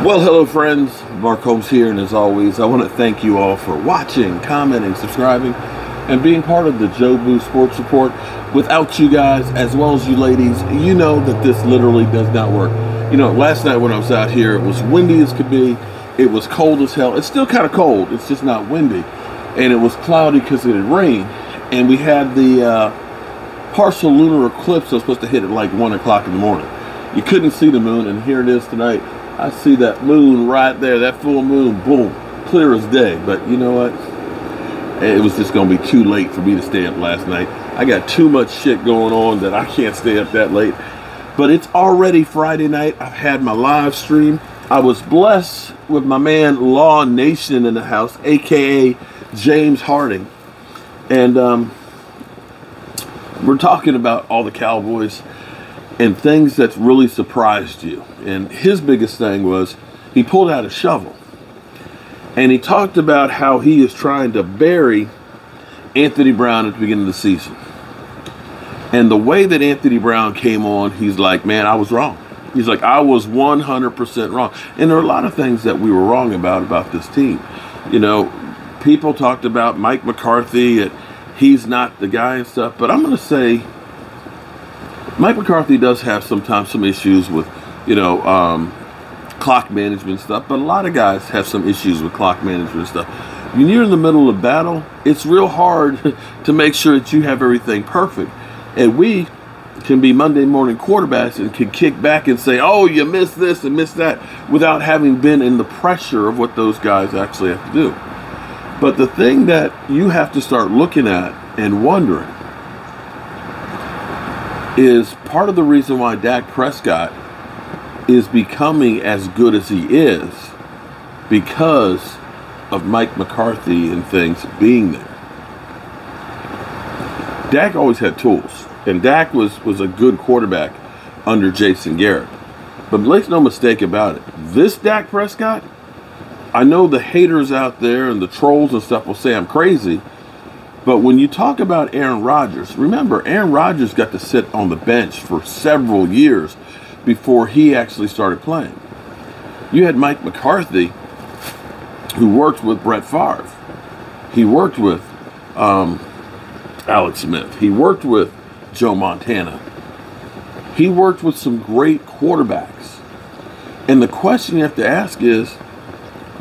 Well, hello friends, Mark Holmes here, and as always, I want to thank you all for watching, commenting, subscribing, and being part of the Joe Boo Sports Report. Without you guys, as well as you ladies, you know that this literally does not work. You know, last night when I was out here, it was windy as could be, it was cold as hell. It's still kind of cold, it's just not windy. And it was cloudy because it had rained. And we had the partial lunar eclipse that was supposed to hit at like 1 o'clock in the morning. You couldn't see the moon, and here it is tonight. I see that moon right there, that full moon, boom, clear as day. But you know what? It was just going to be too late for me to stay up last night. I got too much shit going on that I can't stay up that late. But it's already Friday night. I've had my live stream. I was blessed with my man Law Nation in the house, aka James Harding. And we're talking about all the Cowboys and things that's really surprised you. And his biggest thing was he pulled out a shovel. And he talked about how he is trying to bury Anthony Brown at the beginning of the season. And the way that Anthony Brown came on, he's like, man, I was wrong. He's like, I was 100% wrong. And there are a lot of things that we were wrong about this team. You know, people talked about Mike McCarthy, and he's not the guy and stuff. But I'm going to say Mike McCarthy does have sometimes some issues with, you know, clock management stuff. But a lot of guys have some issues with clock management stuff. When you're in the middle of battle, it's real hard to make sure that you have everything perfect. And we can be Monday morning quarterbacks and can kick back and say, oh, you missed this and missed that, without having been in the pressure of what those guys actually have to do. But the thing that you have to start looking at and wondering is part of the reason why Dak Prescott is becoming as good as he is because of Mike McCarthy and things being there. Dak always had tools, and Dak was a good quarterback under Jason Garrett. But make no mistake about it, this Dak Prescott, I know the haters out there and the trolls and stuff will say I'm crazy, but when you talk about Aaron Rodgers, remember, Aaron Rodgers got to sit on the bench for several years before he actually started playing. You had Mike McCarthy, who worked with Brett Favre. He worked with Alex Smith. He worked with Joe Montana. He worked with some great quarterbacks. And the question you have to ask is,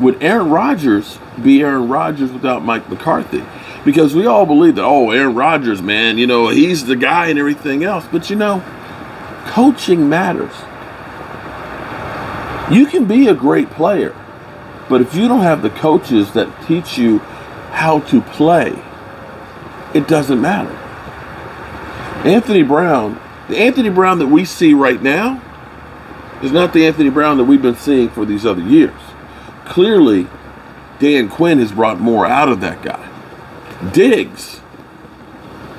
would Aaron Rodgers be Aaron Rodgers without Mike McCarthy? Because we all believe that, oh, Aaron Rodgers, man, you know, he's the guy and everything else. But, you know, coaching matters. You can be a great player, but if you don't have the coaches that teach you how to play, it doesn't matter. Anthony Brown, the Anthony Brown that we see right now is not the Anthony Brown that we've been seeing for these other years. Clearly, Dan Quinn has brought more out of that guy. Diggs,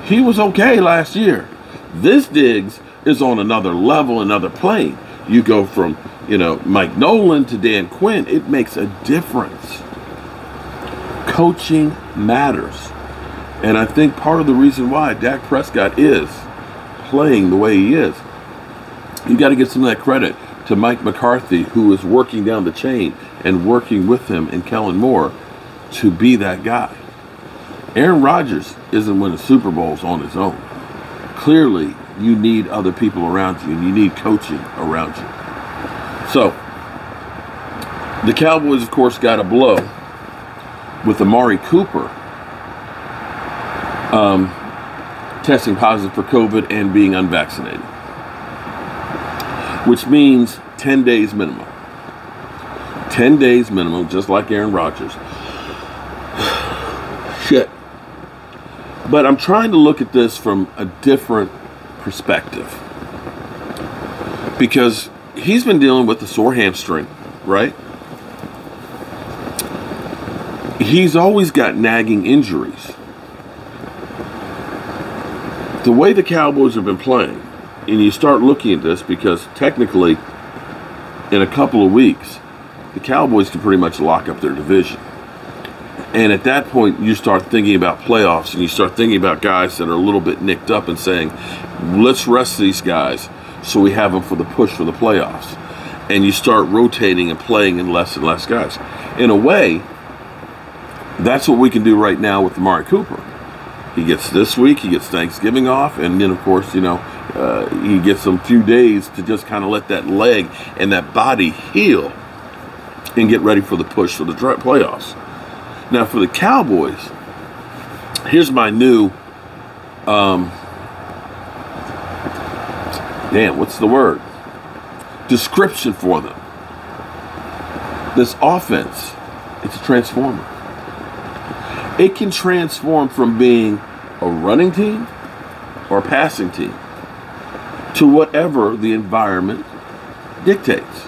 he was okay last year. This Diggs is on another level, another plane. You go from, you know, Mike Nolan to Dan Quinn. It makes a difference. Coaching matters. And I think part of the reason why Dak Prescott is playing the way he is, you got to give some of that credit to Mike McCarthy, who is working down the chain and working with him and Kellen Moore to be that guy. Aaron Rodgers isn't winning Super Bowls on his own. Clearly, you need other people around you, and you need coaching around you. So, the Cowboys, of course, got a blow with Amari Cooper testing positive for COVID and being unvaccinated, which means 10 days minimum. 10 days minimum, just like Aaron Rodgers. Shit. But I'm trying to look at this from a different perspective, because he's been dealing with a sore hamstring, right? He's always got nagging injuries. The way the Cowboys have been playing, and you start looking at this, because technically in a couple of weeks the Cowboys can pretty much lock up their division. And at that point, you start thinking about playoffs, and you start thinking about guys that are a little bit nicked up and saying, let's rest these guys so we have them for the push for the playoffs. and you start rotating and playing in less and less guys. In a way, that's what we can do right now with Amari Cooper. He gets this week, he gets Thanksgiving off, and then, of course, he gets some few days to just kind of let that leg and that body heal and get ready for the push for the playoffs. Now, for the Cowboys, here's my new, what's the word? Description for them. This offense, it's a transformer. It can transform from being a running team or a passing team to whatever the environment dictates.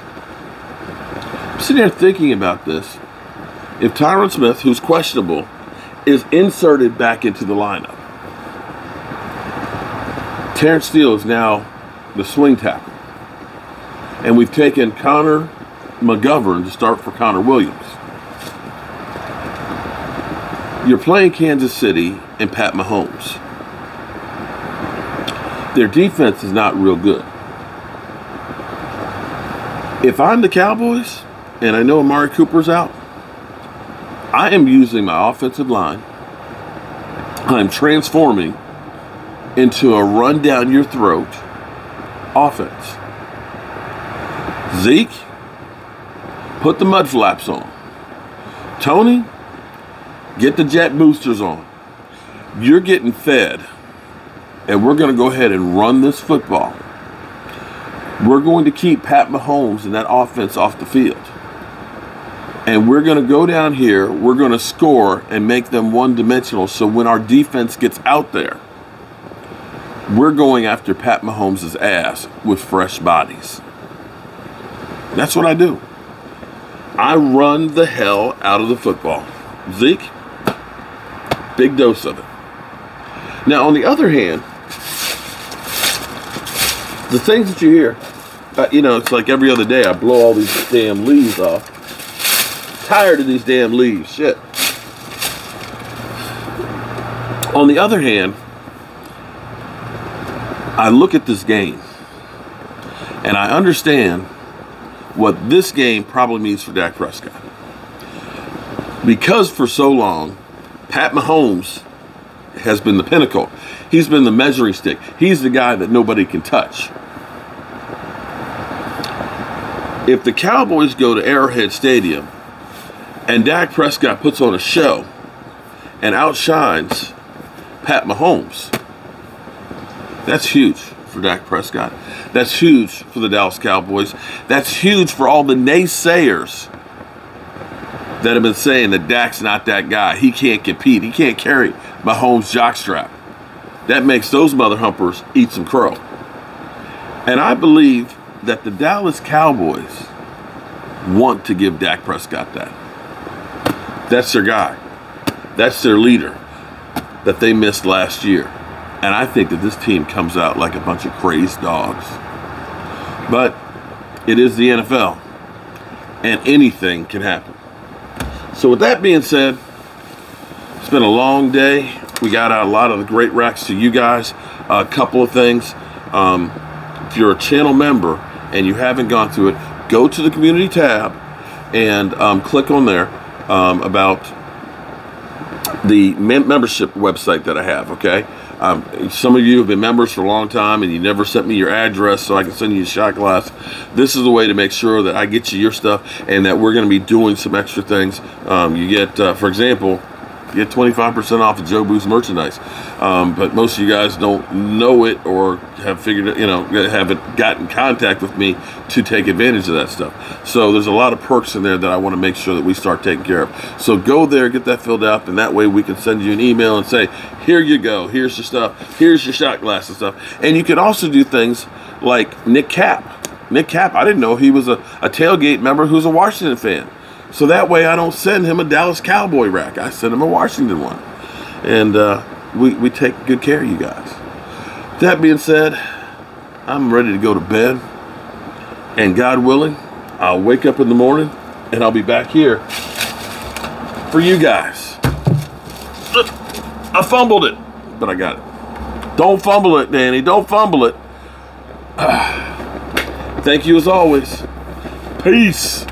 I'm sitting there thinking about this. If Tyron Smith, who's questionable, is inserted back into the lineup, Terrence Steele is now the swing tackle. And we've taken Connor McGovern to start for Connor Williams. You're playing Kansas City and Pat Mahomes. Their defense is not real good. If I'm the Cowboys and I know Amari Cooper's out, I am using my offensive line. I'm transforming into a run down your throat offense. Zeke, put the mud flaps on. Tony, get the jet boosters on. You're getting fed, and we're going to go ahead and run this football. We're going to keep Pat Mahomes and that offense off the field. And we're going to go down here, we're going to score and make them one-dimensional, so when our defense gets out there, we're going after Pat Mahomes' ass with fresh bodies. That's what I do. I run the hell out of the football. Zeke, big dose of it. Now, on the other hand, the things that you hear, it's like every other day I blow all these damn leaves off. Tired of these damn leaves. Shit. On the other hand, I look at this game and I understand what this game probably means for Dak Prescott. Because for so long, Pat Mahomes has been the pinnacle. He's been the measuring stick. He's the guy that nobody can touch. If the Cowboys go to Arrowhead Stadium and Dak Prescott puts on a show and outshines Pat Mahomes, that's huge for Dak Prescott. That's huge for the Dallas Cowboys. That's huge for all the naysayers that have been saying that Dak's not that guy. He can't compete. He can't carry Mahomes' jockstrap. That makes those mother humpers eat some crow. And I believe that the Dallas Cowboys want to give Dak Prescott that. That's their guy. That's their leader that they missed last year. And I think that this team comes out like a bunch of crazed dogs. But it is the NFL, and anything can happen. So with that being said, it's been a long day. We got out a lot of the great racks to you guys. A couple of things. If you're a channel member and you haven't gone through it, go to the community tab and click on there about the membership website that I have, okay? Some of you have been members for a long time and you never sent me your address so I can send you a shot glass. This is the way to make sure that I get you your stuff and that we're going to be doing some extra things. You get, for example, you get 25% off of Joe Boo's merchandise. But most of you guys don't know it or have figured it, haven't gotten in contact with me to take advantage of that stuff. So there's a lot of perks in there that I want to make sure that we start taking care of. So go there, get that filled out, and that way we can send you an email and say, here you go, here's your stuff, here's your shot glass and stuff. And you can also do things like Nick Cap. Nick Cap, I didn't know he was a tailgate member who's a Washington fan. So that way I don't send him a Dallas Cowboy rack. I send him a Washington one. And we take good care of you guys. That being said, I'm ready to go to bed. And God willing, I'll wake up in the morning and I'll be back here for you guys. I fumbled it, but I got it. Don't fumble it, Danny. Don't fumble it. Thank you as always. Peace.